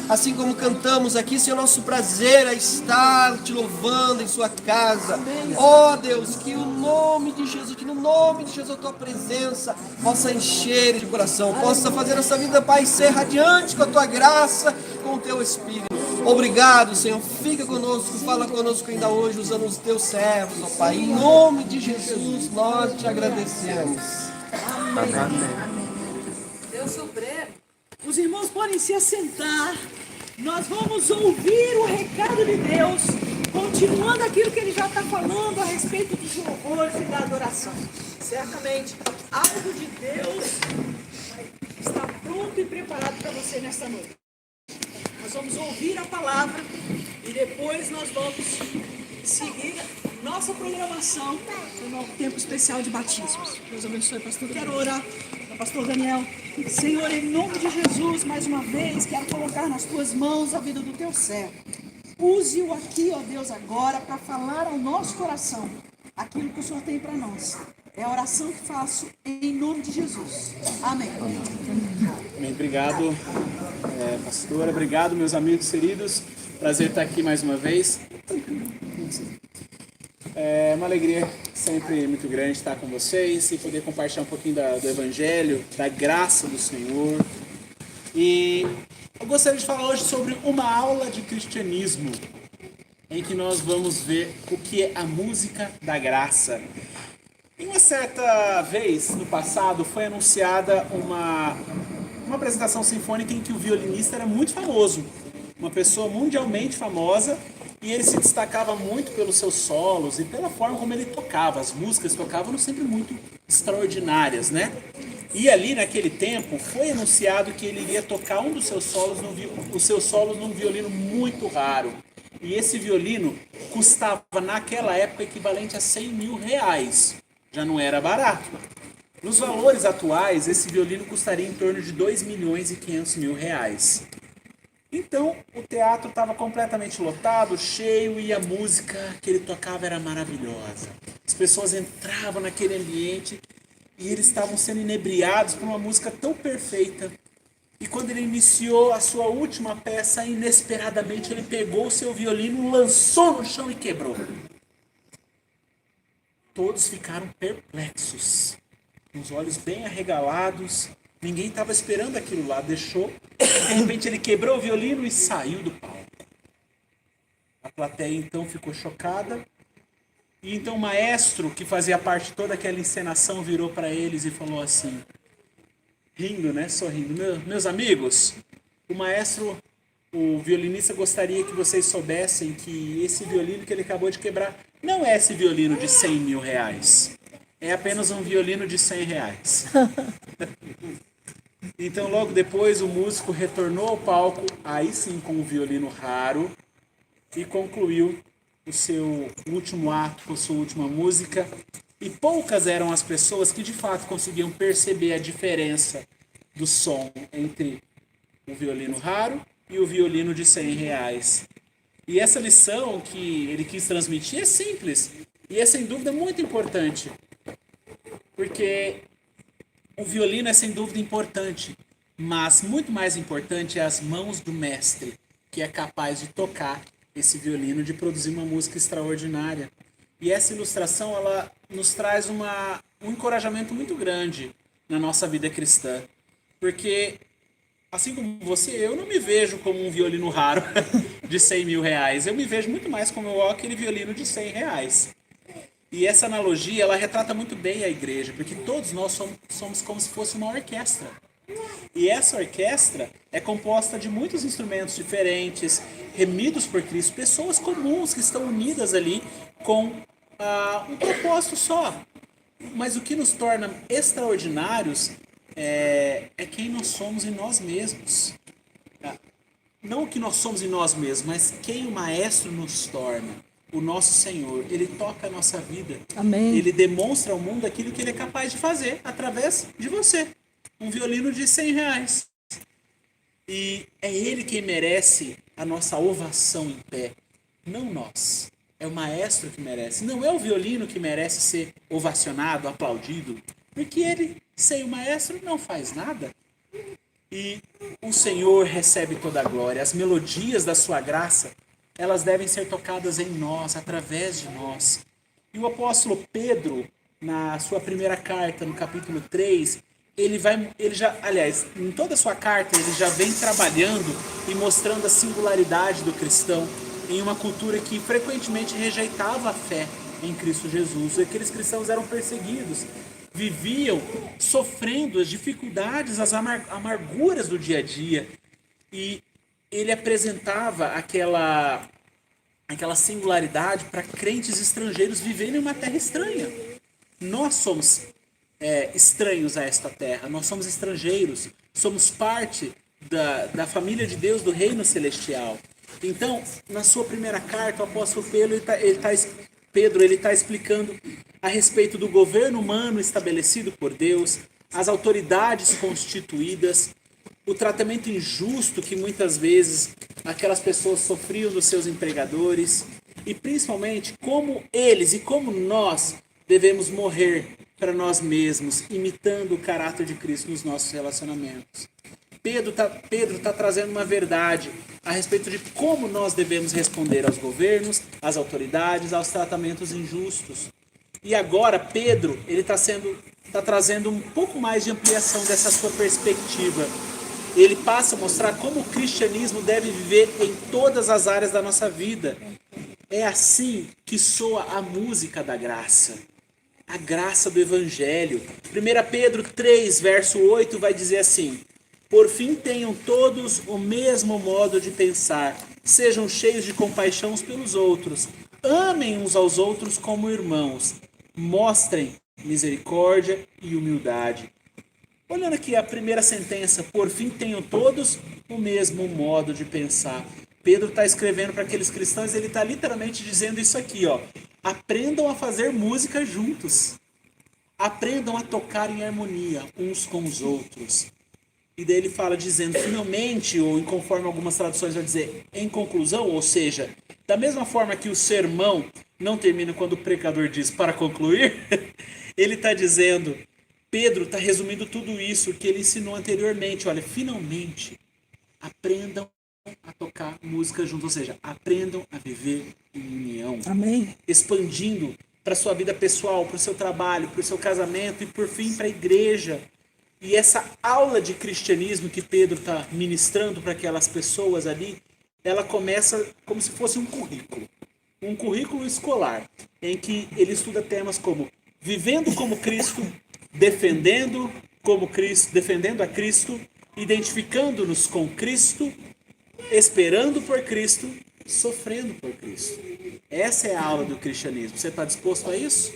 Assim como cantamos aqui, Senhor, nosso prazer é estar te louvando em sua casa. Ó Deus, que o nome de Jesus, que no nome de Jesus a tua presença possa encher de coração, possa fazer essa vida, Pai, ser radiante com a tua graça, com o teu Espírito. Obrigado, Senhor, fica conosco, fala conosco ainda hoje, usando os teus servos, ó Pai. Em nome de Jesus, nós te agradecemos. Amém. Deus Supremo. Os irmãos podem se assentar. Nós vamos ouvir o recado de Deus, continuando aquilo que Ele já está falando a respeito dos louvores e da adoração. Certamente, algo de Deus está pronto e preparado para você nesta noite. Nós vamos ouvir a palavra e depois nós vamos seguir nossa programação no nosso tempo especial de batismos. Deus abençoe, pastor. Quero orar. Pastor Daniel, Senhor, em nome de Jesus, mais uma vez, quero colocar nas tuas mãos a vida do teu servo. Use-o aqui, ó Deus, agora, para falar ao nosso coração aquilo que o Senhor tem para nós. É a oração que faço em nome de Jesus. Amém. Amém. Obrigado, pastora. Obrigado, meus amigos queridos. Prazer estar aqui mais uma vez. É uma alegria sempre muito grande estar com vocês e poder compartilhar um pouquinho do Evangelho, da graça do Senhor. E eu gostaria de falar hoje sobre uma aula de cristianismo, em que nós vamos ver o que é a música da graça. Em uma certa vez, no passado, foi anunciada uma apresentação sinfônica em que o violinista era muito famoso, uma pessoa mundialmente famosa, e ele se destacava muito pelos seus solos e pela forma como ele tocava. As músicas que tocavam eram sempre muito extraordinárias, né? E ali, naquele tempo, foi anunciado que ele iria tocar um dos seus solos, num violino muito raro. E esse violino custava, naquela época, equivalente a 100 mil reais. Já não era barato. Nos valores atuais, esse violino custaria em torno de 2 milhões e 500 mil reais. Então, o teatro estava completamente lotado, cheio, e a música que ele tocava era maravilhosa. As pessoas entravam naquele ambiente e eles estavam sendo inebriados por uma música tão perfeita. E quando ele iniciou a sua última peça, inesperadamente ele pegou o seu violino, lançou no chão e quebrou. Todos ficaram perplexos, com os olhos bem arregalados. Ninguém estava esperando aquilo lá, deixou. De repente ele quebrou o violino e saiu do palco. A plateia então ficou chocada. E então o maestro, que fazia parte de toda aquela encenação, virou para eles e falou assim, rindo, né, sorrindo: meus amigos, o violinista gostaria que vocês soubessem que esse violino que ele acabou de quebrar não é esse violino de 100 mil reais. É apenas um violino de 100 reais. Então, logo depois, o músico retornou ao palco, aí sim com um violino raro, e concluiu o seu último ato, com sua última música. E poucas eram as pessoas que de fato conseguiam perceber a diferença do som entre o violino raro e o violino de 100 reais. E essa lição que ele quis transmitir é simples e é sem dúvida muito importante, porque o violino é sem dúvida importante, mas muito mais importante é as mãos do mestre, que é capaz de tocar esse violino, de produzir uma música extraordinária. E essa ilustração, ela nos traz um encorajamento muito grande na nossa vida cristã. Porque, assim como você, eu não me vejo como um violino raro de 100 mil reais. Eu me vejo muito mais como aquele violino de 100 reais. E essa analogia, ela retrata muito bem a igreja, porque todos nós somos como se fosse uma orquestra. E essa orquestra é composta de muitos instrumentos diferentes, remidos por Cristo, pessoas comuns que estão unidas ali com um propósito só. Mas o que nos torna extraordinários é quem nós somos em nós mesmos. Não o que nós somos em nós mesmos, mas quem o Maestro nos torna. O nosso Senhor, Ele toca a nossa vida. Amém. Ele demonstra ao mundo aquilo que Ele é capaz de fazer através de você. Um violino de 100 reais. E é Ele quem merece a nossa ovação em pé. Não nós. É o Maestro que merece. Não é o violino que merece ser ovacionado, aplaudido. Porque ele, sem o Maestro, não faz nada. E o Senhor recebe toda a glória. As melodias da sua graça, elas devem ser tocadas em nós, através de nós. E o apóstolo Pedro, na sua primeira carta, no capítulo 3, em toda a sua carta, ele já vem trabalhando e mostrando a singularidade do cristão em uma cultura que frequentemente rejeitava a fé em Cristo Jesus. Aqueles cristãos eram perseguidos, viviam sofrendo as dificuldades, as amarguras do dia a dia. E ele apresentava aquela singularidade para crentes estrangeiros viverem em uma terra estranha. Nós somos estranhos a esta terra, nós somos estrangeiros, somos parte da família de Deus, do reino celestial. Então, na sua primeira carta, o apóstolo Pedro está explicando a respeito do governo humano estabelecido por Deus, as autoridades constituídas, o tratamento injusto que muitas vezes aquelas pessoas sofriam dos seus empregadores e principalmente como eles e como nós devemos morrer para nós mesmos, imitando o caráter de Cristo nos nossos relacionamentos. Pedro tá trazendo uma verdade a respeito de como nós devemos responder aos governos, às autoridades, aos tratamentos injustos. E agora Pedro ele tá trazendo um pouco mais de ampliação dessa sua perspectiva. Ele passa a mostrar como o cristianismo deve viver em todas as áreas da nossa vida. É assim que soa a música da graça. A graça do Evangelho. 1 Pedro 3, verso 8 vai dizer assim: por fim tenham todos o mesmo modo de pensar, sejam cheios de compaixão uns pelos outros, amem uns aos outros como irmãos, mostrem misericórdia e humildade. Olhando aqui a primeira sentença, por fim tenham todos o mesmo modo de pensar. Pedro está escrevendo para aqueles cristãos, ele está literalmente dizendo isso aqui, ó. Aprendam a fazer música juntos. Aprendam a tocar em harmonia uns com os outros. E daí ele fala dizendo, finalmente, ou conforme algumas traduções vai dizer, em conclusão, ou seja, da mesma forma que o sermão não termina quando o pregador diz para concluir, ele está dizendo, Pedro está resumindo tudo isso que ele ensinou anteriormente. Olha, finalmente, aprendam a tocar música juntos, ou seja, aprendam a viver em união. Amém. Expandindo para sua vida pessoal, para o seu trabalho, para o seu casamento e, por fim, para a igreja. E essa aula de cristianismo que Pedro está ministrando para aquelas pessoas ali, ela começa como se fosse um currículo escolar, em que ele estuda temas como vivendo como Cristo, defendendo a Cristo, identificando-nos com Cristo, esperando por Cristo, sofrendo por Cristo. Essa é a aula do cristianismo. Você está disposto a isso?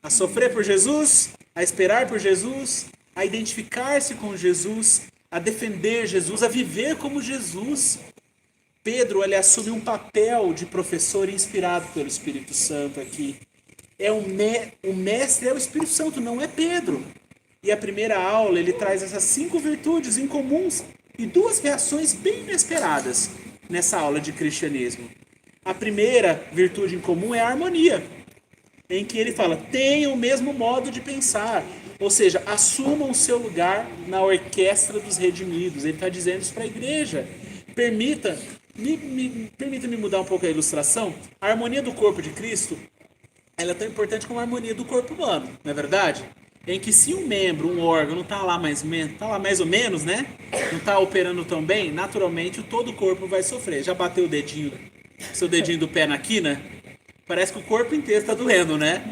A sofrer por Jesus, a esperar por Jesus, a identificar-se com Jesus, a defender Jesus, a viver como Jesus. Pedro, ele assume um papel de professor inspirado pelo Espírito Santo aqui. O mestre é o Espírito Santo, não é Pedro. E a primeira aula, ele traz essas 5 virtudes incomuns e 2 reações bem inesperadas nessa aula de cristianismo. A primeira virtude em comum é a harmonia, em que ele fala, tenham o mesmo modo de pensar, ou seja, assumam o seu lugar na orquestra dos redimidos. Ele está dizendo isso para a igreja. Permita-me mudar um pouco a ilustração. A harmonia do corpo de Cristo, ela é tão importante como a harmonia do corpo humano, não é verdade? Em que se um membro, um órgão, não está lá mais ou menos, né? Não está operando tão bem, naturalmente todo o corpo vai sofrer. Já bateu seu dedinho do pé na quina? Parece que o corpo inteiro está doendo, né?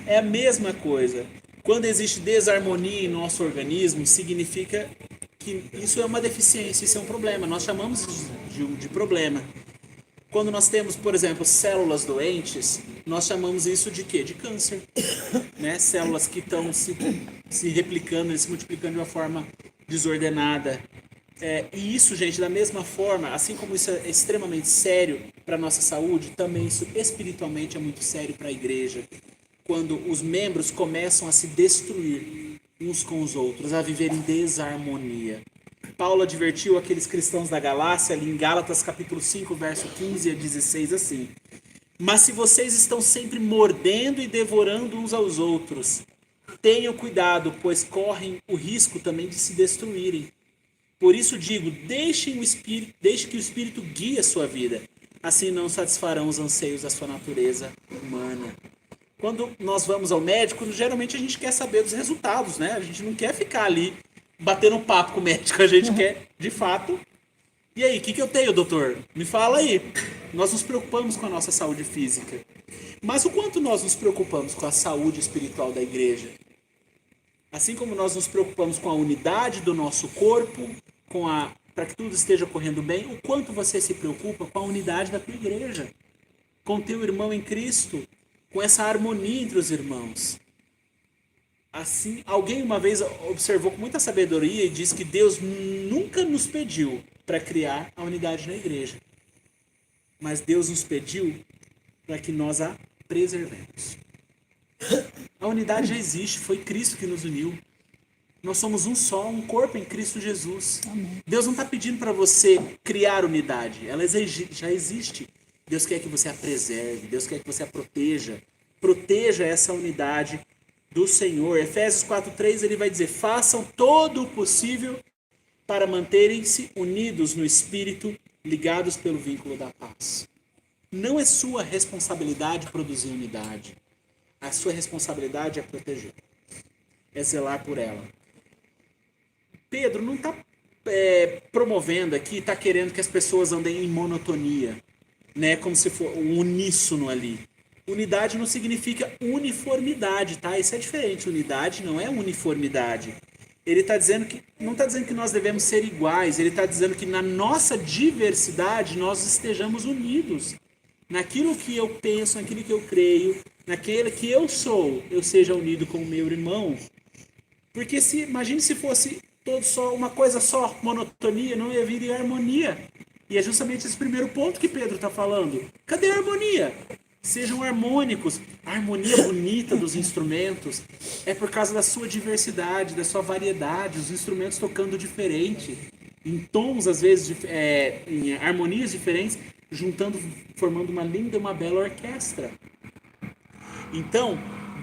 É a mesma coisa. Quando existe desarmonia em nosso organismo, significa que isso é uma deficiência, isso é um problema. Nós chamamos de problema. Quando nós temos, por exemplo, células doentes, nós chamamos isso de quê? De câncer. Né? Células que estão se replicando, se multiplicando de uma forma desordenada. E isso, gente, da mesma forma, assim como isso é extremamente sério para a nossa saúde, também isso espiritualmente é muito sério para a igreja. Quando os membros começam a se destruir uns com os outros, a viver em desarmonia. Paulo advertiu aqueles cristãos da Galácia, ali em Gálatas capítulo 5, verso 15 a 16, assim. Mas se vocês estão sempre mordendo e devorando uns aos outros, tenham cuidado, pois correm o risco também de se destruírem. Por isso digo, deixe que o Espírito guie a sua vida. Assim não satisfarão os anseios da sua natureza humana. Quando nós vamos ao médico, geralmente a gente quer saber dos resultados, né? A gente não quer ficar ali batendo um papo com o médico, a gente quer, de fato. E aí, o que eu tenho, doutor? Me fala aí. Nós nos preocupamos com a nossa saúde física. Mas o quanto nós nos preocupamos com a saúde espiritual da igreja? Assim como nós nos preocupamos com a unidade do nosso corpo, para que tudo esteja correndo bem, o quanto você se preocupa com a unidade da tua igreja, com teu irmão em Cristo, com essa harmonia entre os irmãos. Assim, alguém uma vez observou com muita sabedoria e disse que Deus nunca nos pediu para criar a unidade na igreja. Mas Deus nos pediu para que nós a preservemos. A unidade já existe, foi Cristo que nos uniu. Nós somos um só, um corpo em Cristo Jesus. Amém. Deus não está pedindo para você criar unidade, ela já existe. Deus quer que você a preserve, Deus quer que você a proteja. Proteja essa unidade do Senhor. Efésios 4:3 ele vai dizer, façam todo o possível para manterem-se unidos no Espírito, ligados pelo vínculo da paz. Não é sua responsabilidade produzir unidade. A sua responsabilidade é proteger, é zelar por ela. Pedro não está promovendo aqui, está querendo que as pessoas andem em monotonia, né? Como se for um uníssono ali. Unidade não significa uniformidade, tá? Isso é diferente. Unidade não é uniformidade. Ele não está dizendo que nós devemos ser iguais. Ele está dizendo que na nossa diversidade nós estejamos unidos. Naquilo que eu penso, naquilo que eu creio, naquilo que eu sou, eu seja unido com o meu irmão. Porque imagine se fosse todo só uma coisa só, monotonia, não ia vir harmonia. E é justamente esse primeiro ponto que Pedro está falando. Cadê a harmonia? Sejam harmônicos. A harmonia bonita dos instrumentos é por causa da sua diversidade, da sua variedade, os instrumentos tocando diferente, em tons, às vezes, em harmonias diferentes, juntando, formando uma linda, uma bela orquestra. Então,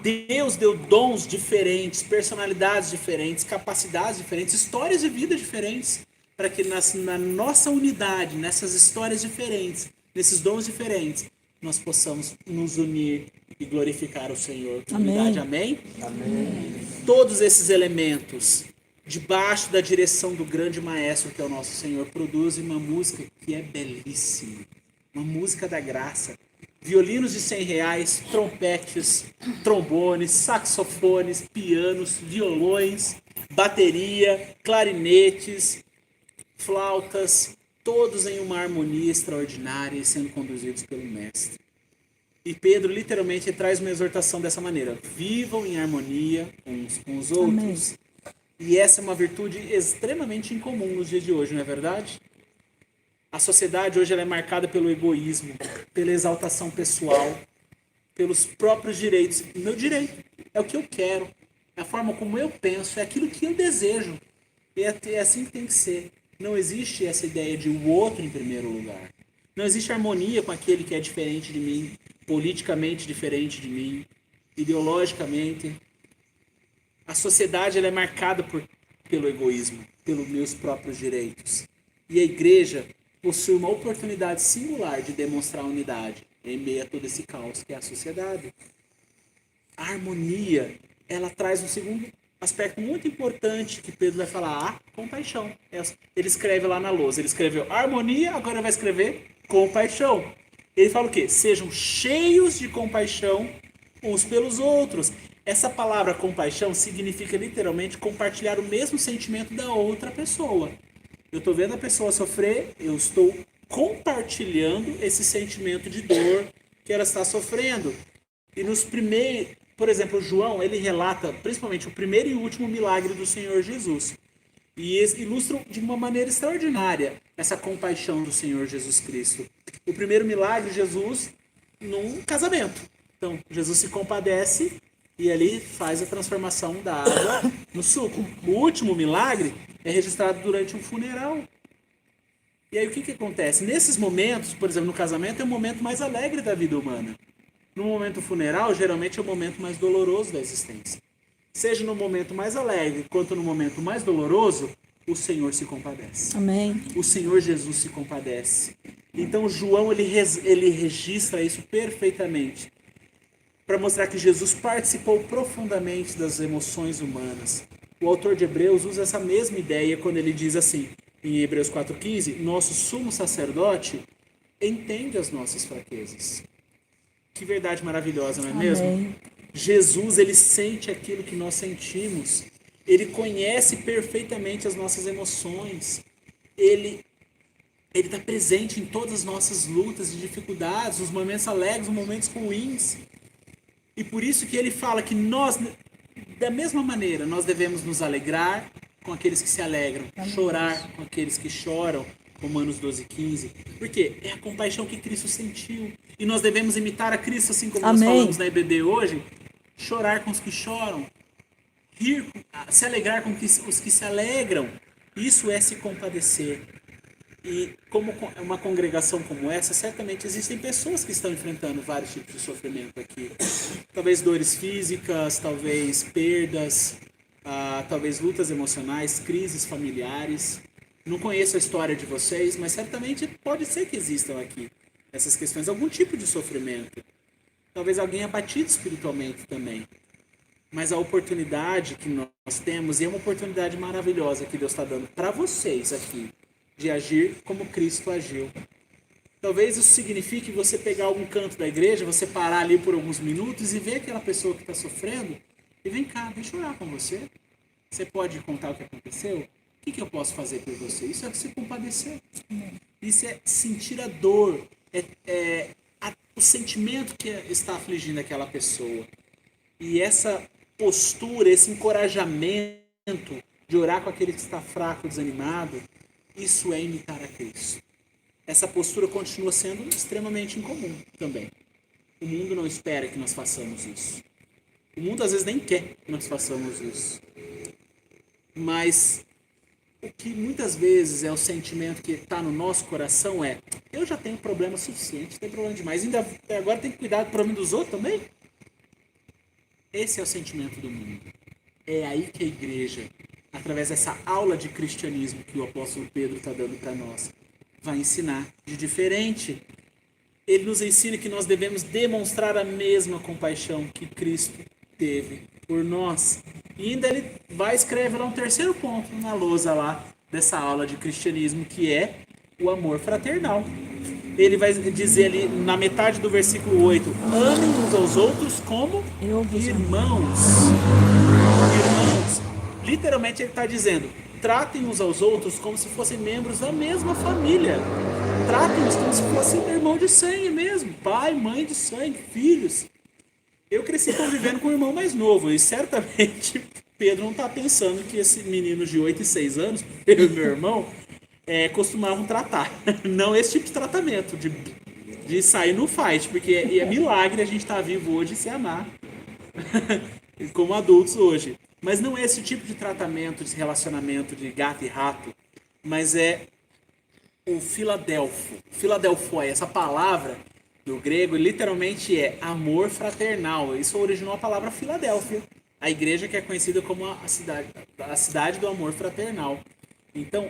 Deus deu dons diferentes, personalidades diferentes, capacidades diferentes, histórias de vida diferentes, para que na nossa unidade, nessas histórias diferentes, nesses dons diferentes, nós possamos nos unir e glorificar o Senhor. Unidade, amém? Amém. Todos esses elementos, debaixo da direção do grande maestro, que é o nosso Senhor, produzem uma música que é belíssima. Uma música da graça. Violinos de R$100, trompetes, trombones, saxofones, pianos, violões, bateria, clarinetes, flautas, todos em uma harmonia extraordinária e sendo conduzidos pelo Mestre. E Pedro literalmente traz uma exortação dessa maneira: vivam em harmonia uns com os outros. Amém. E essa é uma virtude extremamente incomum nos dias de hoje, não é verdade? A sociedade hoje ela é marcada pelo egoísmo, pela exaltação pessoal, pelos próprios direitos. Meu direito é o que eu quero, é a forma como eu penso, é aquilo que eu desejo. E é assim que tem que ser. Não existe essa ideia de o outro em primeiro lugar. Não existe harmonia com aquele que é diferente de mim, politicamente diferente de mim, ideologicamente. A sociedade ela é marcada pelo egoísmo, pelos meus próprios direitos. E a igreja possui uma oportunidade singular de demonstrar unidade em meio a todo esse caos que é a sociedade. A harmonia, ela traz um segundo aspecto muito importante que Pedro vai falar: compaixão. Ele escreve lá na lousa, ele escreveu harmonia, agora vai escrever compaixão. Ele fala o quê? Sejam cheios de compaixão uns pelos outros. Essa palavra compaixão significa literalmente compartilhar o mesmo sentimento da outra pessoa. Eu estou vendo a pessoa sofrer, eu estou compartilhando esse sentimento de dor que ela está sofrendo. E nos primeiros, por exemplo, João, ele relata principalmente o primeiro e último milagre do Senhor Jesus. E ilustram de uma maneira extraordinária essa compaixão do Senhor Jesus Cristo. O primeiro milagre, Jesus num casamento. Então, Jesus se compadece e ali faz a transformação da água no suco. O último milagre é registrado durante um funeral. E aí o que acontece? Nesses momentos, por exemplo, no casamento, é o momento mais alegre da vida humana. No momento funeral, geralmente é o momento mais doloroso da existência. Seja no momento mais alegre, quanto no momento mais doloroso, o Senhor se compadece. Amém. O Senhor Jesus se compadece. Então João ele registra isso perfeitamente, para mostrar que Jesus participou profundamente das emoções humanas. O autor de Hebreus usa essa mesma ideia quando ele diz assim, em Hebreus 4,15, nosso sumo sacerdote entende as nossas fraquezas. Que verdade maravilhosa, não é mesmo? Amém. Jesus, ele sente aquilo que nós sentimos. Ele conhece perfeitamente as nossas emoções. Ele está presente em todas as nossas lutas e dificuldades, os momentos alegres, os momentos ruins. E por isso que ele fala que nós, da mesma maneira, nós devemos nos alegrar com aqueles que se alegram, chorar com aqueles que choram, Romanos 12,15. Porque é a compaixão que Cristo sentiu. E nós devemos imitar a Cristo, assim como nós falamos na EBD hoje, chorar com os que choram, rir, se alegrar com os que se alegram. Isso é se compadecer. E como uma congregação como essa, certamente existem pessoas que estão enfrentando vários tipos de sofrimento aqui. Talvez dores físicas, talvez perdas, talvez lutas emocionais, crises familiares. Não conheço a história de vocês, mas certamente pode ser que existam aqui essas questões, algum tipo de sofrimento. Talvez alguém abatido espiritualmente também. Mas a oportunidade que nós temos, e é uma oportunidade maravilhosa que Deus está dando para vocês aqui, de agir como Cristo agiu. Talvez isso signifique você pegar algum canto da igreja, você parar ali por alguns minutos e ver aquela pessoa que está sofrendo e vem cá, deixa eu orar com você. Você pode contar o que aconteceu? O que eu posso fazer por você? Isso é se compadecer. Isso é sentir a dor, o sentimento que está afligindo aquela pessoa. E essa postura, esse encorajamento de orar com aquele que está fraco, desanimado, isso é imitar a Cristo. Essa postura continua sendo extremamente incomum também. O mundo não espera que nós façamos isso. O mundo às vezes nem quer que nós façamos isso. Mas o que muitas vezes é o sentimento que está no nosso coração é: eu já tenho problema suficiente, tem problema demais, ainda agora tem que cuidar do problema dos outros também? Esse é o sentimento do mundo. É aí que a igreja, através dessa aula de cristianismo que o apóstolo Pedro está dando para nós, vai ensinar de diferente. Ele nos ensina que nós devemos demonstrar a mesma compaixão que Cristo teve por nós. E ainda ele vai escrever lá um terceiro ponto na lousa lá dessa aula de cristianismo, que é o amor fraternal. Ele vai dizer ali na metade do versículo 8, amem uns aos outros como irmãos. Irmãos. Literalmente ele está dizendo, tratem uns aos outros como se fossem membros da mesma família. Tratem-nos como se fossem irmão de sangue mesmo. Pai, mãe de sangue, filhos. Eu cresci convivendo com um irmão mais novo e certamente Pedro não está pensando que esse menino de 8 e 6 anos, eu e meu irmão, costumavam tratar. Não esse tipo de tratamento, de sair no fight, porque é milagre a gente estar vivo hoje e se amar como adultos hoje. Mas não é esse tipo de tratamento, de relacionamento de gato e rato, mas é o Filadelfo. Filadelfoi, essa palavra do grego literalmente é amor fraternal. Isso originou a palavra Filadélfia, a igreja que é conhecida como a cidade do amor fraternal. Então,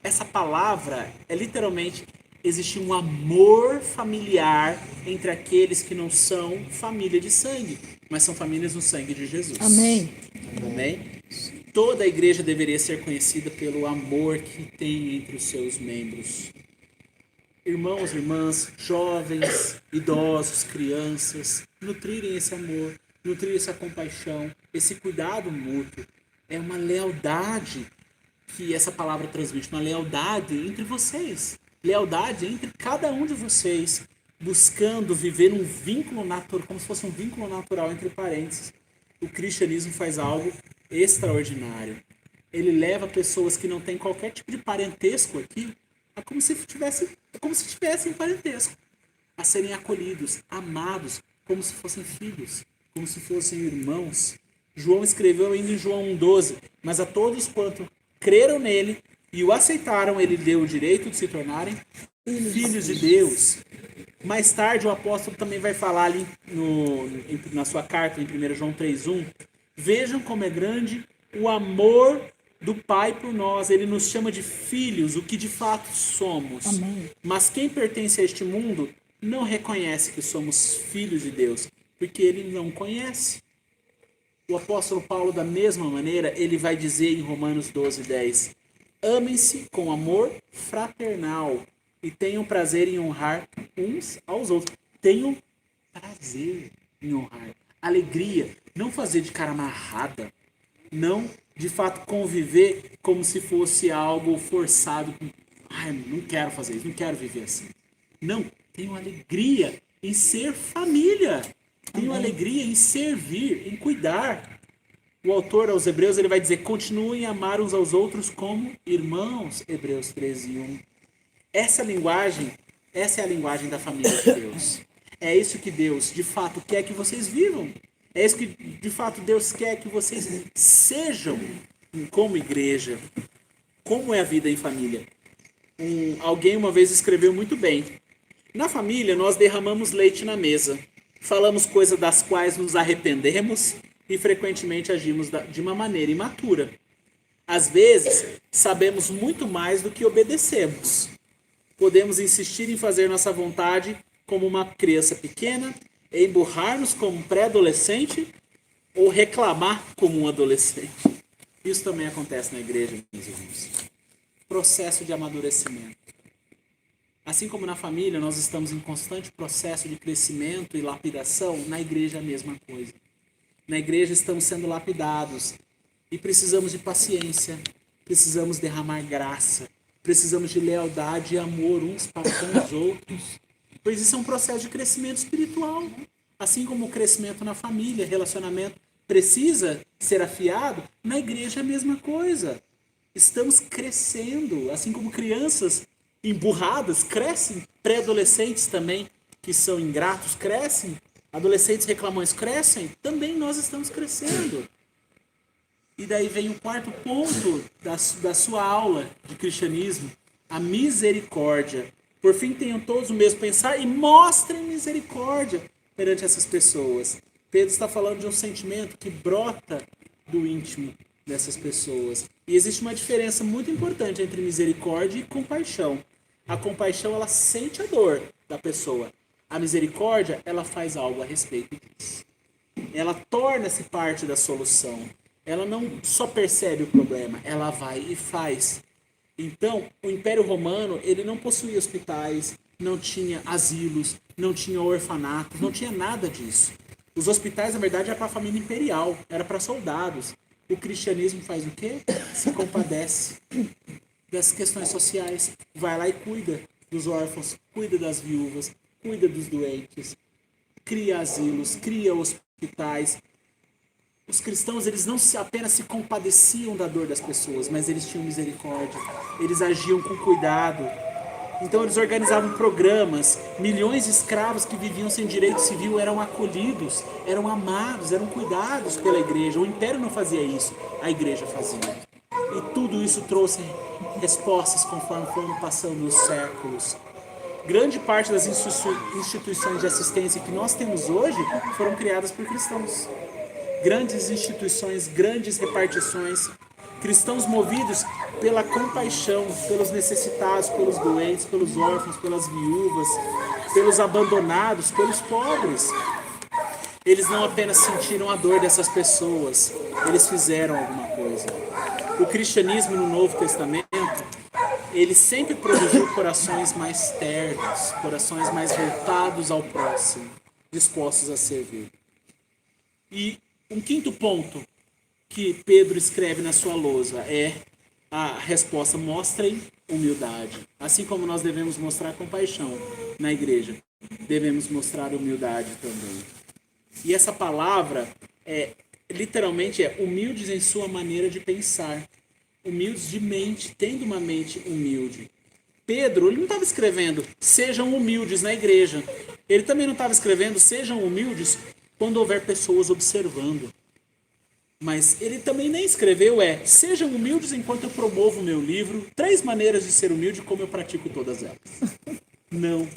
essa palavra é literalmente existe um amor familiar entre aqueles que não são família de sangue, mas são famílias no sangue de Jesus. Amém. Amém? Toda a igreja deveria ser conhecida pelo amor que tem entre os seus membros. Irmãos, irmãs, jovens, idosos, crianças, nutrirem esse amor, nutrirem essa compaixão, esse cuidado mútuo. É uma lealdade que essa palavra transmite, uma lealdade entre vocês. Lealdade entre cada um de vocês, buscando viver um vínculo natural, como se fosse um vínculo natural entre parentes. O cristianismo faz algo extraordinário. Ele leva pessoas que não têm qualquer tipo de parentesco aqui, a como se tivessem parentesco, a serem acolhidos, amados, como se fossem filhos, como se fossem irmãos. João escreveu ainda em João 1,12, mas a todos quanto creram nele e o aceitaram, ele deu o direito de se tornarem filhos de Deus. Mais tarde o apóstolo também vai falar ali na sua carta, em 1 João 3,1, vejam como é grande o amor do Pai por nós. Ele nos chama de filhos, o que de fato somos. Amém. Mas quem pertence a este mundo não reconhece que somos filhos de Deus, porque ele não conhece. O apóstolo Paulo, da mesma maneira, ele vai dizer em Romanos 12:10, amem-se com amor fraternal e tenham prazer em honrar uns aos outros. Tenham prazer em honrar. Alegria. Não fazer de cara amarrada. Não, de fato, conviver como se fosse algo forçado. Ai, não quero fazer isso, não quero viver assim. Não, tenham alegria em ser família. Tenham alegria em servir, em cuidar. O autor aos Hebreus ele vai dizer, continuem a amar uns aos outros como irmãos. Hebreus 13:1. Essa é a linguagem da família de Deus. É isso que Deus, de fato, quer que vocês vivam. É isso que, de fato, Deus quer que vocês sejam como igreja. Como é a vida em família? Alguém uma vez escreveu muito bem. Na família, nós derramamos leite na mesa. Falamos coisas das quais nos arrependemos e frequentemente agimos de uma maneira imatura. Às vezes, sabemos muito mais do que obedecemos. Podemos insistir em fazer nossa vontade como uma criança pequena, emburrar-nos como um pré-adolescente ou reclamar como um adolescente. Isso também acontece na igreja, meus irmãos. Processo de amadurecimento. Assim como na família, nós estamos em constante processo de crescimento e lapidação, na igreja é a mesma coisa. Na igreja estamos sendo lapidados e precisamos de paciência, precisamos derramar graça, precisamos de lealdade e amor uns para com os outros. Pois isso é um processo de crescimento espiritual. Assim como o crescimento na família, relacionamento precisa ser afiado, na igreja é a mesma coisa. Estamos crescendo, assim como crianças emburradas crescem, pré-adolescentes também, que são ingratos, crescem, adolescentes reclamões crescem, também nós estamos crescendo. E daí vem o quarto ponto da sua aula de cristianismo, a misericórdia. Por fim, tenham todos o mesmo pensar e mostrem misericórdia perante essas pessoas. Pedro está falando de um sentimento que brota do íntimo dessas pessoas. E existe uma diferença muito importante entre misericórdia e compaixão. A compaixão, ela sente a dor da pessoa. A misericórdia, ela faz algo a respeito disso. Ela torna-se parte da solução. Ela não só percebe o problema, ela vai e faz. Então, o Império Romano, ele não possuía hospitais, não tinha asilos, não tinha orfanatos, não tinha nada disso. Os hospitais, na verdade, era para a família imperial, era para soldados. O cristianismo faz o quê? Se compadece dessas questões sociais, vai lá e cuida dos órfãos, cuida das viúvas, cuida dos doentes, cria asilos, cria hospitais. Os cristãos, eles não apenas se compadeciam da dor das pessoas, mas eles tinham misericórdia, eles agiam com cuidado. Então eles organizavam programas, milhões de escravos que viviam sem direito civil eram acolhidos, eram amados, eram cuidados pela igreja. O império não fazia isso, a igreja fazia. E tudo isso trouxe respostas conforme foram passando os séculos. Grande parte das instituições de assistência que nós temos hoje foram criadas por cristãos. Grandes instituições, grandes repartições, cristãos movidos pela compaixão, pelos necessitados, pelos doentes, pelos órfãos, pelas viúvas, pelos abandonados, pelos pobres. Eles não apenas sentiram a dor dessas pessoas, eles fizeram alguma coisa. O cristianismo no Novo Testamento, ele sempre produziu corações mais ternos, corações mais voltados ao próximo, dispostos a servir. E um quinto ponto que Pedro escreve na sua lousa é a resposta: mostrem humildade. Assim como nós devemos mostrar compaixão na igreja, devemos mostrar humildade também. E essa palavra literalmente é humildes em sua maneira de pensar, humildes de mente, tendo uma mente humilde. Pedro, ele não estava escrevendo sejam humildes na igreja. Ele também não estava escrevendo sejam humildes quando houver pessoas observando. Mas ele também nem escreveu sejam humildes enquanto eu promovo o meu livro, 3 maneiras de ser humilde como eu pratico todas elas. Não.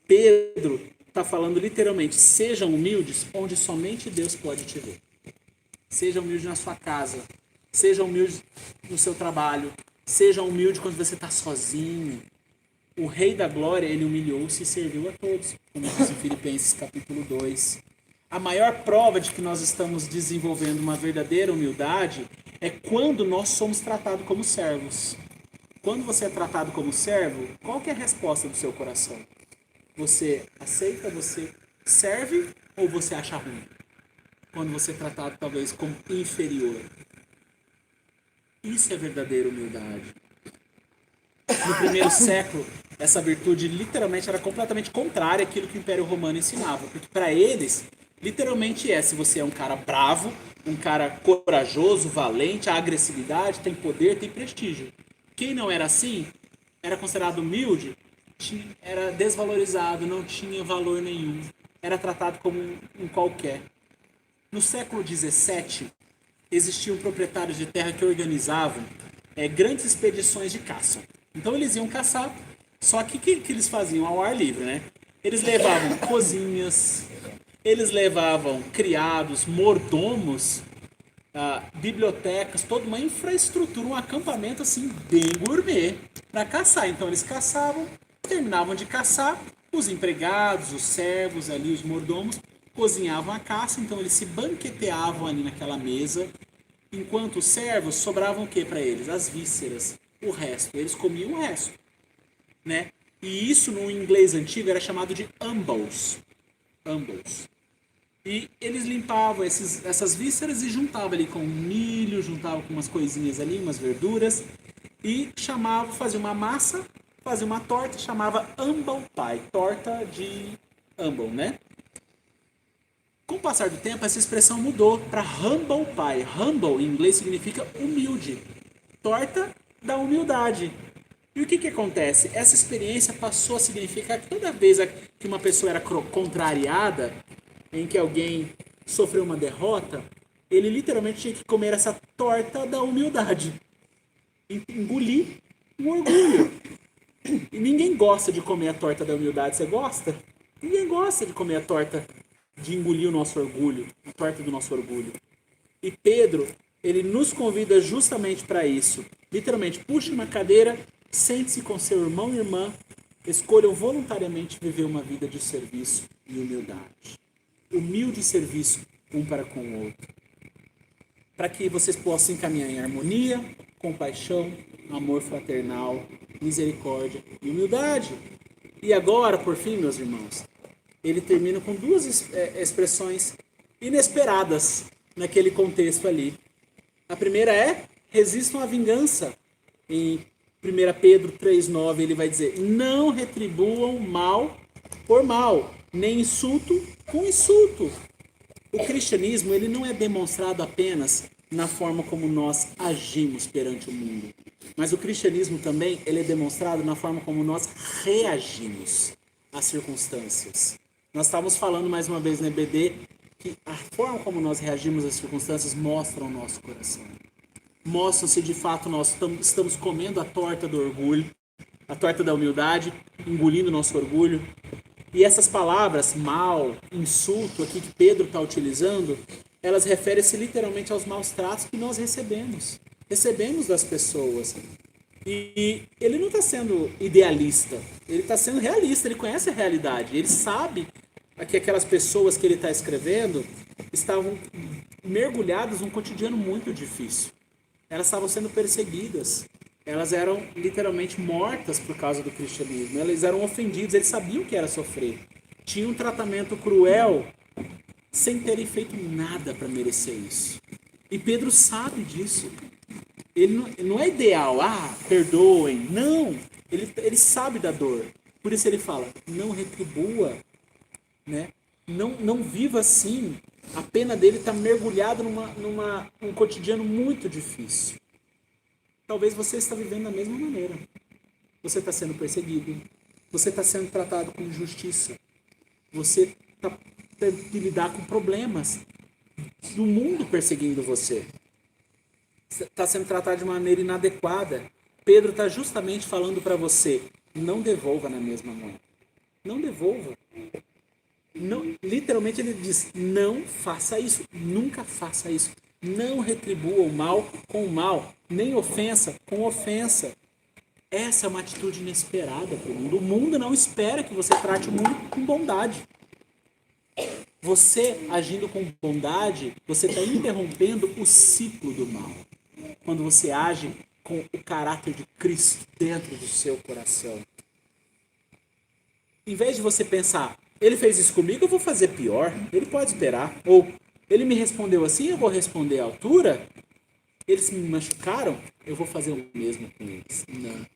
Pedro está falando literalmente, sejam humildes onde somente Deus pode te ver. Seja humilde na sua casa, seja humilde no seu trabalho, seja humilde quando você está sozinho. O Rei da Glória, ele humilhou-se e serviu a todos, como diz em Filipenses capítulo 2. A maior prova de que nós estamos desenvolvendo uma verdadeira humildade é quando nós somos tratados como servos. Quando você é tratado como servo, qual que é a resposta do seu coração? Você aceita, você serve ou você acha ruim? Quando você é tratado talvez como inferior. Isso é verdadeira humildade. No primeiro século, essa virtude literalmente era completamente contrária àquilo que o Império Romano ensinava. Porque para eles, literalmente se você é um cara bravo, um cara corajoso, valente, a agressividade, tem poder, tem prestígio. Quem não era assim, era considerado humilde, era desvalorizado, não tinha valor nenhum. Era tratado como um qualquer. No século XVII, existiam proprietários de terra que organizavam grandes expedições de caça. Então eles iam caçar, só que o que eles faziam ao ar livre, né? Eles levavam cozinhas, eles levavam criados, mordomos, bibliotecas, toda uma infraestrutura, um acampamento assim bem gourmet para caçar. Então eles caçavam, terminavam de caçar, os empregados, os servos ali, os mordomos, cozinhavam a caça, então eles se banqueteavam ali naquela mesa, enquanto os servos sobravam o que para eles? As vísceras, o resto. Eles comiam o resto, né? E isso no inglês antigo era chamado de umbels. Umbels. E eles limpavam essas vísceras e juntavam ali com milho, juntavam com umas coisinhas ali, umas verduras, e fazia uma massa, fazia uma torta, chamava humble pie, torta de humble, né? Com o passar do tempo, essa expressão mudou para humble pie. Humble, em inglês, significa humilde. Torta da humildade. E o que acontece? Essa experiência passou a significar que toda vez que uma pessoa era contrariada, em que alguém sofreu uma derrota, ele literalmente tinha que comer essa torta da humildade. Engolir o orgulho. E ninguém gosta de comer a torta da humildade. Você gosta? Ninguém gosta de comer a torta de engolir o nosso orgulho, a torta do nosso orgulho. E Pedro, ele nos convida justamente para isso. Literalmente, puxe uma cadeira, sente-se com seu irmão e irmã, escolham voluntariamente viver uma vida de serviço e humildade. Humilde serviço um para com o outro. Para que vocês possam caminhar em harmonia, compaixão, amor fraternal, misericórdia e humildade. E agora, por fim, meus irmãos, ele termina com duas expressões inesperadas naquele contexto ali. A primeira é, resistam à vingança. Em 1 Pedro 3,9 ele vai dizer, não retribuam mal por mal, nem insulto com insulto. O cristianismo ele não é demonstrado apenas na forma como nós agimos perante o mundo, mas o cristianismo também ele é demonstrado na forma como nós reagimos às circunstâncias. Nós estávamos falando mais uma vez no EBD que a forma como nós reagimos às circunstâncias mostra o nosso coração. Mostram se de fato nós estamos comendo a torta do orgulho, a torta da humildade, engolindo o nosso orgulho. E essas palavras, mal, insulto, aqui que Pedro está utilizando, elas referem-se literalmente aos maus tratos que nós recebemos. Recebemos das pessoas. E ele não está sendo idealista, ele está sendo realista, ele conhece a realidade, ele sabe que aquelas pessoas que ele está escrevendo estavam mergulhadas num cotidiano muito difícil. Elas estavam sendo perseguidas, elas eram literalmente mortas por causa do cristianismo, eles eram ofendidos, eles sabiam o que era sofrer. Tinham um tratamento cruel sem terem feito nada para merecer isso. E Pedro sabe disso. Ele não é ideal, perdoem, não. Ele sabe da dor. Por isso ele fala, não retribua, né? Não viva assim. A pena dele está mergulhada num cotidiano muito difícil. Talvez você está vivendo da mesma maneira. Você está sendo perseguido. Você está sendo tratado com injustiça. Você está tendo que lidar com problemas do mundo perseguindo você. Está sendo tratado de maneira inadequada. Pedro está justamente falando para você, não devolva na mesma moeda. Não devolva. Não, literalmente ele diz, não faça isso, nunca faça isso. Não retribua o mal com o mal, nem ofensa com ofensa. Essa é uma atitude inesperada para o mundo. O mundo não espera que você trate o mundo com bondade. Você agindo com bondade, você está interrompendo o ciclo do mal. Quando você age com o caráter de Cristo dentro do seu coração. Em vez de você pensar, ele fez isso comigo, eu vou fazer pior. Ele pode esperar. Ou, ele me respondeu assim, eu vou responder à altura. Eles me machucaram, eu vou fazer o mesmo com eles. Não.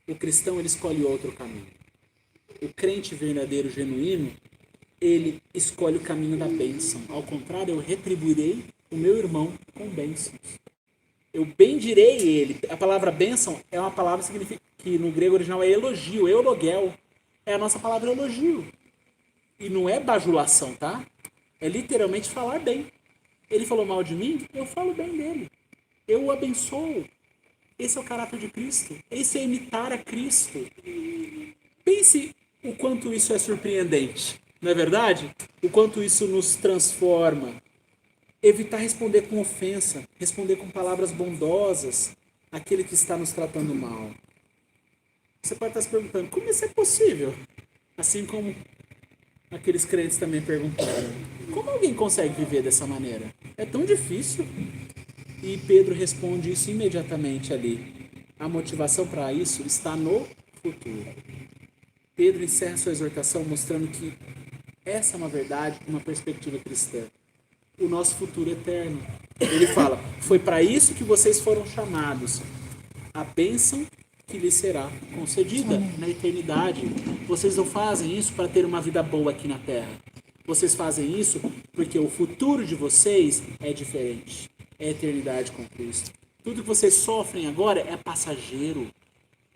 O cristão, ele escolhe outro caminho. O crente verdadeiro, genuíno, ele escolhe o caminho da bênção. Ao contrário, eu retribuirei o meu irmão com bênçãos. Eu bendirei ele. A palavra bênção é uma palavra que significa, que no grego original é elogio, eulogel. É a nossa palavra elogio. E não é bajulação, tá? É literalmente falar bem. Ele falou mal de mim, eu falo bem dele. Eu o abençoo. Esse é o caráter de Cristo. Esse é imitar a Cristo. Pense o quanto isso é surpreendente. Não é verdade? O quanto isso nos transforma. Evitar responder com ofensa. Responder com palavras bondosas àquele que está nos tratando mal. Você pode estar se perguntando, como isso é possível? Assim como aqueles crentes também perguntaram. Como alguém consegue viver dessa maneira? É tão difícil. E Pedro responde isso imediatamente ali. A motivação para isso está no futuro. Pedro encerra sua exortação mostrando que essa é uma verdade, uma perspectiva cristã. O nosso futuro eterno. Ele fala, foi para isso que vocês foram chamados. A bênção que lhes será concedida na eternidade. Vocês não fazem isso para ter uma vida boa aqui na Terra. Vocês fazem isso porque o futuro de vocês é diferente. É a eternidade com Cristo. Tudo que vocês sofrem agora é passageiro.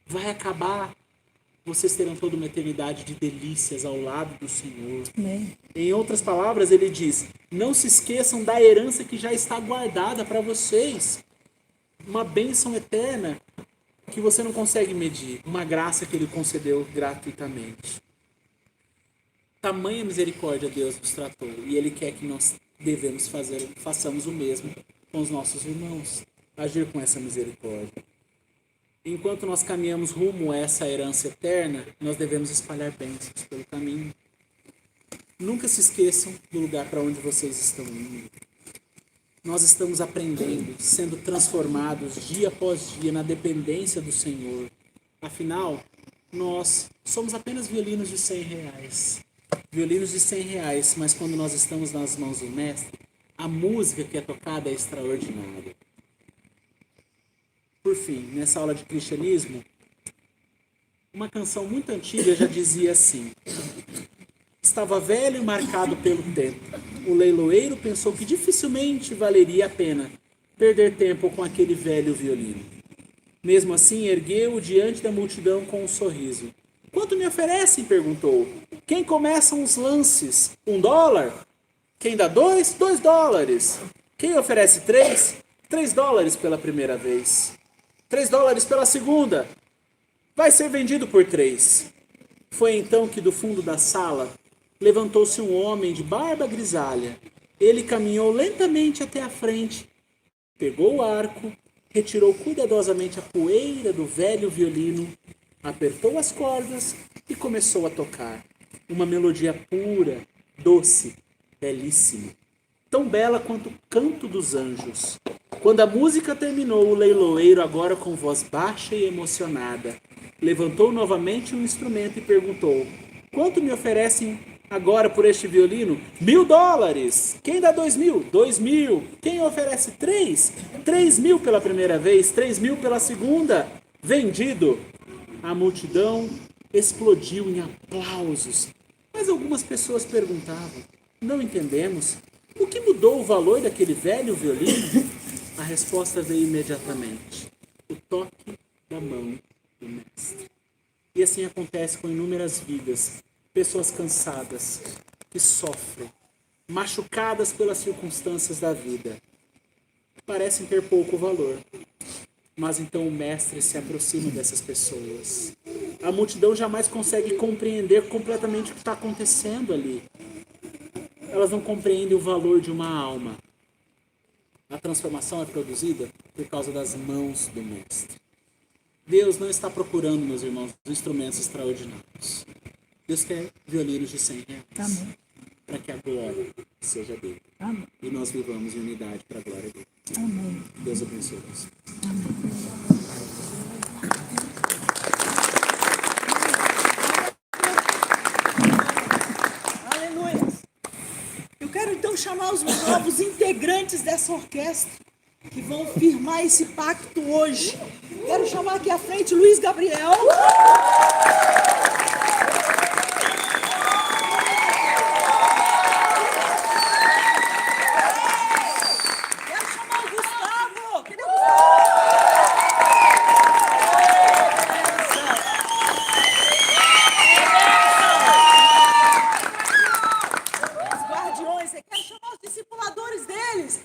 Vai acabar. Vocês terão toda uma eternidade de delícias ao lado do Senhor. Amém. Em outras palavras, ele diz, não se esqueçam da herança que já está guardada para vocês. Uma bênção eterna que você não consegue medir. Uma graça que ele concedeu gratuitamente. Tamanha misericórdia Deus nos tratou. E Ele quer que nós façamos o mesmo com os nossos irmãos. Agir com essa misericórdia. Enquanto nós caminhamos rumo a essa herança eterna, nós devemos espalhar bênçãos pelo caminho. Nunca se esqueçam do lugar para onde vocês estão indo. Nós estamos aprendendo, sendo transformados dia após dia na dependência do Senhor. Afinal, nós somos apenas violinos de R$100. Violinos de R$100, mas quando nós estamos nas mãos do Mestre, a música que é tocada é extraordinária. Por fim, nessa aula de cristianismo, uma canção muito antiga já dizia assim: estava velho e marcado pelo tempo. O leiloeiro pensou que dificilmente valeria a pena perder tempo com aquele velho violino. Mesmo assim, ergueu-o diante da multidão com um sorriso. Quanto me oferecem? Perguntou. Quem começam os lances? $1? Quem dá 2? $2. Quem oferece 3? $3 pela primeira vez. $3 pela segunda. Vai ser vendido por 3. Foi então que do fundo da sala levantou-se um homem de barba grisalha. Ele caminhou lentamente até a frente, pegou o arco, retirou cuidadosamente a poeira do velho violino, apertou as cordas e começou a tocar. Uma melodia pura, doce, belíssima. Tão bela quanto o canto dos anjos. Quando a música terminou, o leiloeiro, agora com voz baixa e emocionada, levantou novamente um instrumento e perguntou: quanto me oferecem agora por este violino? $1.000. Quem dá 2.000? 2.000. Quem oferece 3? 3.000 pela primeira vez, 3.000 pela segunda. Vendido. A multidão explodiu em aplausos. Mas algumas pessoas perguntavam: não entendemos. O que mudou o valor daquele velho violino? A resposta veio imediatamente: o toque da mão do Mestre. E assim acontece com inúmeras vidas, pessoas cansadas, que sofrem, machucadas pelas circunstâncias da vida. Parecem ter pouco valor, mas então o Mestre se aproxima dessas pessoas. A multidão jamais consegue compreender completamente o que está acontecendo ali. Elas não compreendem o valor de uma alma. A transformação é produzida por causa das mãos do Mestre. Deus não está procurando, meus irmãos, instrumentos extraordinários. Deus quer violinos de R$100. Amém. Para que a glória seja dele. Amém. E nós vivamos em unidade para a glória dele. Amém. Deus abençoe você. Aleluia. Eu quero então chamar os novos integrantes dessa orquestra que vão firmar esse pacto hoje. Quero chamar aqui à frente Luiz Gabriel. Quero chamar o Gustavo. Cadê o Gustavo? Os guardiões. Eu quero chamar os discipuladores deles.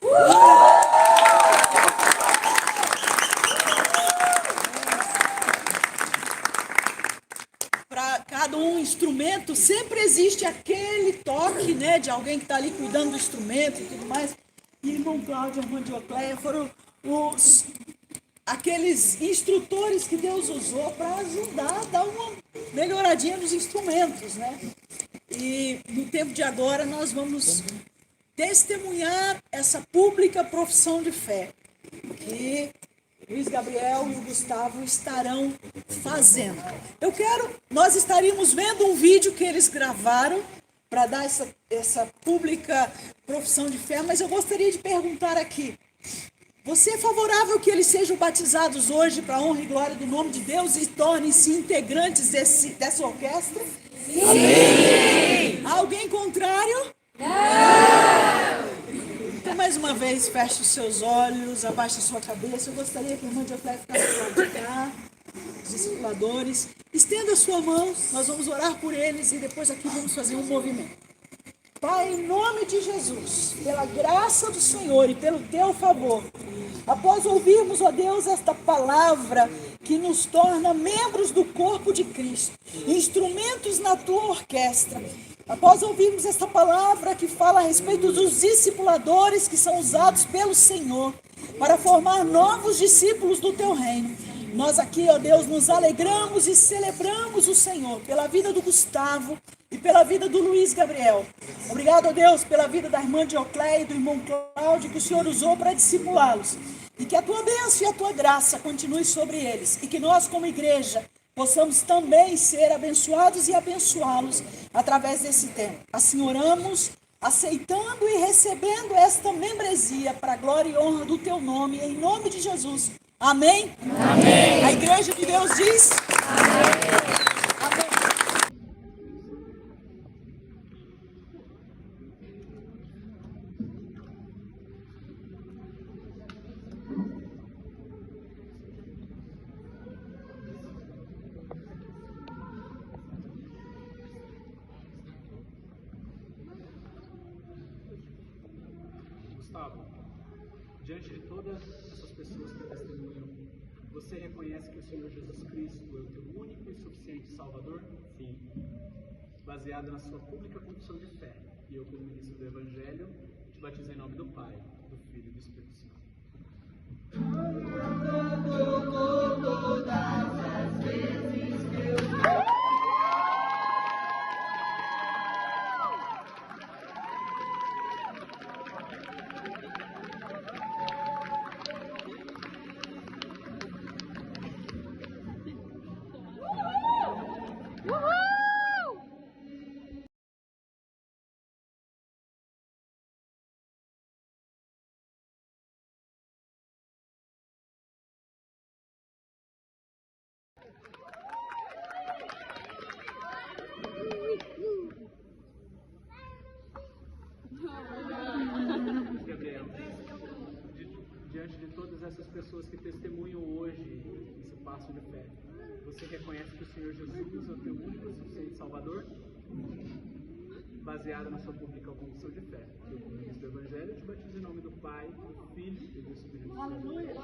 Para cada um instrumento, sempre existe aquele toque, né, de alguém que está ali cuidando do instrumento e tudo mais. E irmão Cláudio e irmã Diocléia foram aqueles instrutores que Deus usou para ajudar a dar uma melhoradinha nos instrumentos, né? E no tempo de agora nós vamos testemunhar essa pública profissão de fé que Luiz Gabriel e o Gustavo estarão fazendo. Nós estaríamos vendo um vídeo que eles gravaram para dar essa pública profissão de fé, mas eu gostaria de perguntar aqui: você é favorável que eles sejam batizados hoje para a honra e glória do nome de Deus e tornem-se integrantes dessa orquestra? Sim! Amém! Alguém contrário? Não! Então, mais uma vez, feche os seus olhos, abaixe a sua cabeça. Eu gostaria que a irmã Diocléia ficasse do lado de cá, os discipuladores. Estenda a sua mão, nós vamos orar por eles e depois aqui vamos fazer um movimento. Pai, em nome de Jesus, pela graça do Senhor e pelo teu favor, após ouvirmos, ó Deus, esta palavra que nos torna membros do corpo de Cristo, instrumentos na tua orquestra, Após ouvirmos esta palavra que fala a respeito dos discipuladores que são usados pelo Senhor para formar novos discípulos do teu reino, nós aqui, ó Deus, nos alegramos e celebramos o Senhor pela vida do Gustavo e pela vida do Luiz Gabriel. Obrigado, ó Deus, pela vida da irmã Diocléia e do irmão Cláudio, que o Senhor usou para discipulá-los. E que a tua bênção e a tua graça continue sobre eles. E que nós, como igreja, possamos também ser abençoados e abençoá-los através desse tempo. Assim oramos, aceitando e recebendo esta membresia para a glória e honra do teu nome, em nome de Jesus. Amém? Amém. A igreja de Deus diz? Amém. Gustavo, diante de todas essas pessoas que testemunham, você reconhece que o Senhor Jesus Cristo é o teu único e suficiente Salvador? Sim. Baseado na sua pública confissão de fé, e eu, como ministro do Evangelho, te batizo em nome do Pai, do Filho e do Espírito Santo. Gabriel, diante de todas essas pessoas que testemunham hoje esse passo de fé, você reconhece que o Senhor Jesus é o teu único e suficiente Salvador? Baseado na sua pública confissão de fé, eu, como ministro do Evangelho, te batizo em nome do Pai, do Filho e do Espírito Santo. Aleluia!